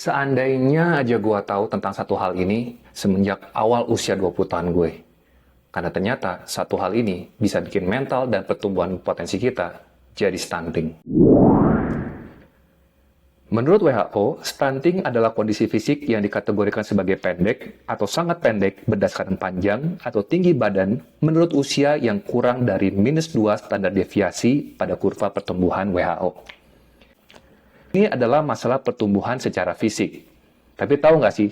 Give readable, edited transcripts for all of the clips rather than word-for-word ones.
Seandainya aja gua tahu tentang satu hal ini semenjak awal usia 20 tahun gue. Karena ternyata satu hal ini bisa bikin mental dan pertumbuhan potensi kita jadi stunting. Menurut WHO, stunting adalah kondisi fisik yang dikategorikan sebagai pendek atau sangat pendek berdasarkan panjang atau tinggi badan menurut usia yang kurang dari -2 standar deviasi pada kurva pertumbuhan WHO. Ini adalah masalah pertumbuhan secara fisik. Tapi tahu nggak sih,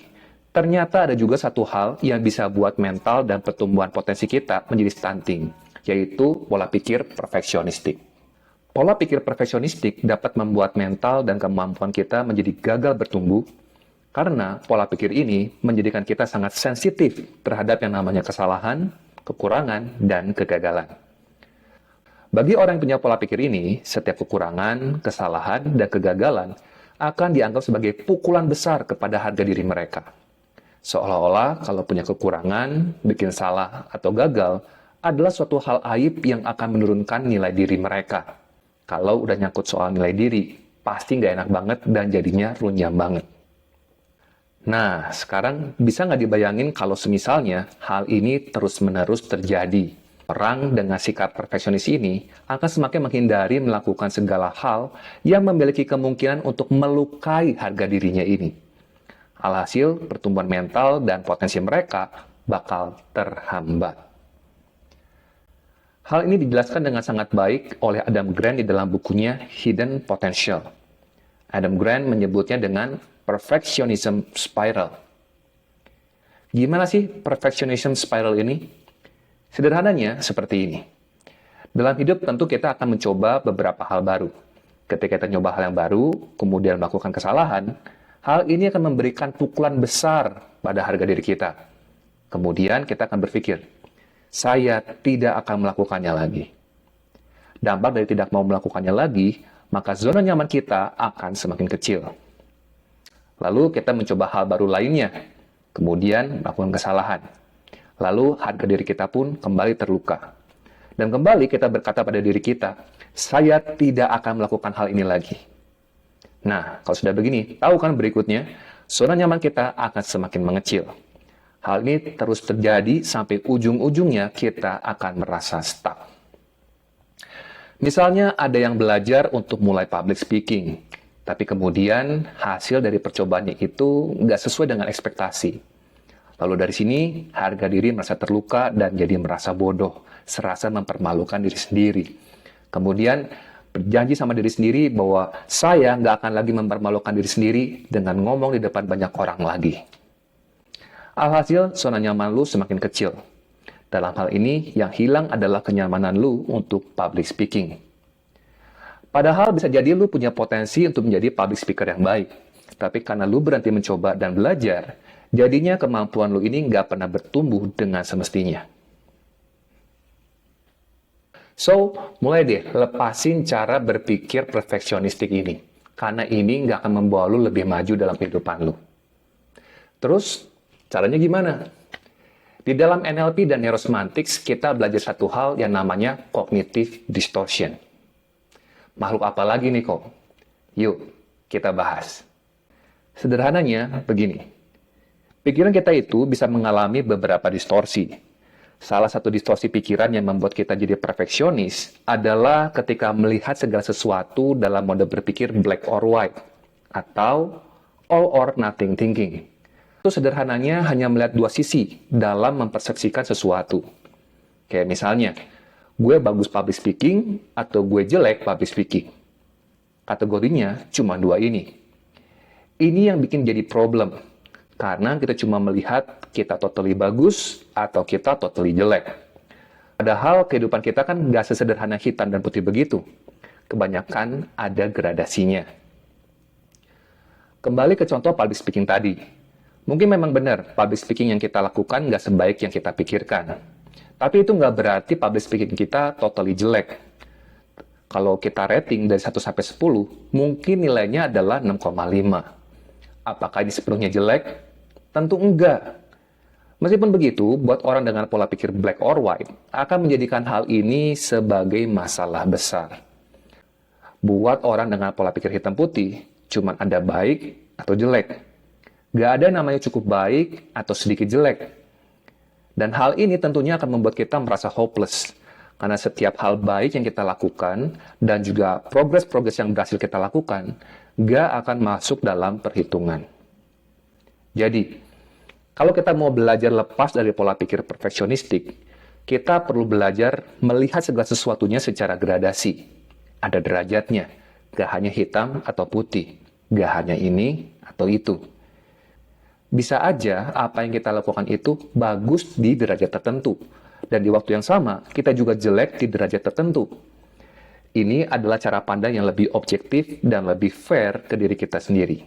ternyata ada juga satu hal yang bisa buat mental dan pertumbuhan potensi kita menjadi stunting, yaitu pola pikir perfeksionistik. Pola pikir perfeksionistik dapat membuat mental dan kemampuan kita menjadi gagal bertumbuh, karena pola pikir ini menjadikan kita sangat sensitif terhadap yang namanya kesalahan, kekurangan, dan kegagalan. Bagi orang yang punya pola pikir ini, setiap kekurangan, kesalahan, dan kegagalan akan dianggap sebagai pukulan besar kepada harga diri mereka. Seolah-olah kalau punya kekurangan, bikin salah, atau gagal adalah suatu hal aib yang akan menurunkan nilai diri mereka. Kalau udah nyangkut soal nilai diri, pasti nggak enak banget dan jadinya runyam banget. Nah, sekarang bisa nggak dibayangin kalau semisalnya hal ini terus-menerus terjadi? Orang dengan sikap perfeksionis ini akan semakin menghindari melakukan segala hal yang memiliki kemungkinan untuk melukai harga dirinya ini. Alhasil, pertumbuhan mental dan potensi mereka bakal terhambat. Hal ini dijelaskan dengan sangat baik oleh Adam Grant di dalam bukunya Hidden Potential. Adam Grant menyebutnya dengan perfectionism spiral. Gimana sih perfectionism spiral ini? Sederhananya seperti ini. Dalam hidup tentu kita akan mencoba beberapa hal baru. Ketika kita nyoba hal yang baru, kemudian melakukan kesalahan, hal ini akan memberikan pukulan besar pada harga diri kita. Kemudian kita akan berpikir, saya tidak akan melakukannya lagi. Dampak dari tidak mau melakukannya lagi, maka zona nyaman kita akan semakin kecil. Lalu kita mencoba hal baru lainnya, kemudian melakukan kesalahan. Lalu harga diri kita pun kembali terluka. Dan kembali kita berkata pada diri kita, saya tidak akan melakukan hal ini lagi. Nah, kalau sudah begini, tahu kan berikutnya, zona nyaman kita akan semakin mengecil. Hal ini terus terjadi sampai ujung-ujungnya kita akan merasa stuck. Misalnya ada yang belajar untuk mulai public speaking, tapi kemudian hasil dari percobaannya itu nggak sesuai dengan ekspektasi. Lalu dari sini, harga diri merasa terluka dan jadi merasa bodoh, serasa mempermalukan diri sendiri. Kemudian, berjanji sama diri sendiri bahwa saya nggak akan lagi mempermalukan diri sendiri dengan ngomong di depan banyak orang lagi. Alhasil, zona nyaman lu semakin kecil. Dalam hal ini, yang hilang adalah kenyamanan lu untuk public speaking. Padahal bisa jadi lu punya potensi untuk menjadi public speaker yang baik. Tapi karena lu berhenti mencoba dan belajar, jadinya kemampuan lu ini nggak pernah bertumbuh dengan semestinya. So, mulai deh lepasin cara berpikir perfeksionistik ini. Karena ini nggak akan membawa lu lebih maju dalam kehidupan lu. Terus, caranya gimana? Di dalam NLP dan Neurosemantics, kita belajar satu hal yang namanya cognitive distortion. Makhluk apa lagi nih kok? Yuk, kita bahas. Sederhananya begini. Pikiran kita itu bisa mengalami beberapa distorsi. Salah satu distorsi pikiran yang membuat kita jadi perfeksionis adalah ketika melihat segala sesuatu dalam mode berpikir black or white, atau all or nothing thinking. Itu sederhananya hanya melihat dua sisi dalam mempersepsikan sesuatu. Kayak misalnya, gue bagus public speaking atau gue jelek public speaking. Kategorinya cuma dua ini. Ini yang bikin jadi problem. Karena kita cuma melihat kita totally bagus atau kita totally jelek. Padahal kehidupan kita kan nggak sesederhana hitam dan putih begitu. Kebanyakan ada gradasinya. Kembali ke contoh public speaking tadi. Mungkin memang benar public speaking yang kita lakukan nggak sebaik yang kita pikirkan. Tapi itu nggak berarti public speaking kita totally jelek. Kalau kita rating dari 1 sampai 10, mungkin nilainya adalah 6,5. Apakah ini sepenuhnya jelek? Tentu enggak. Meskipun begitu, buat orang dengan pola pikir black or white akan menjadikan hal ini sebagai masalah besar. Buat orang dengan pola pikir hitam putih, cuman ada baik atau jelek. Gak ada namanya cukup baik atau sedikit jelek. Dan hal ini tentunya akan membuat kita merasa hopeless. Karena setiap hal baik yang kita lakukan dan juga progres-progres yang berhasil kita lakukan gak akan masuk dalam perhitungan. Jadi, kalau kita mau belajar lepas dari pola pikir perfeksionistik, kita perlu belajar melihat segala sesuatunya secara gradasi. Ada derajatnya, gak hanya hitam atau putih, gak hanya ini atau itu. Bisa aja apa yang kita lakukan itu bagus di derajat tertentu, dan di waktu yang sama kita juga jelek di derajat tertentu. Ini adalah cara pandang yang lebih objektif dan lebih fair ke diri kita sendiri.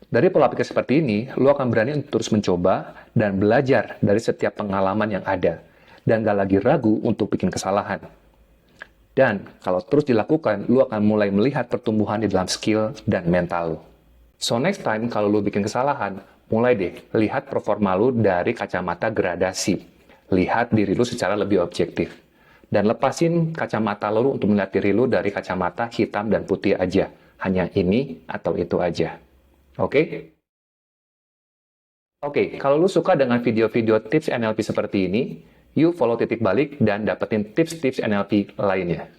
Dari pola pikir seperti ini, lo akan berani untuk terus mencoba dan belajar dari setiap pengalaman yang ada, dan gak lagi ragu untuk bikin kesalahan. Dan kalau terus dilakukan, lo akan mulai melihat pertumbuhan di dalam skill dan mental lo. So next time kalau lo bikin kesalahan, mulai deh lihat performa lo dari kacamata gradasi. Lihat diri lo secara lebih objektif. Dan lepasin kacamata lo untuk melihat diri lo dari kacamata hitam dan putih aja. Hanya ini atau itu aja. Oke? Oke, kalau lu suka dengan video-video tips NLP seperti ini, yuk follow Titik Balik dan dapetin tips-tips NLP lainnya.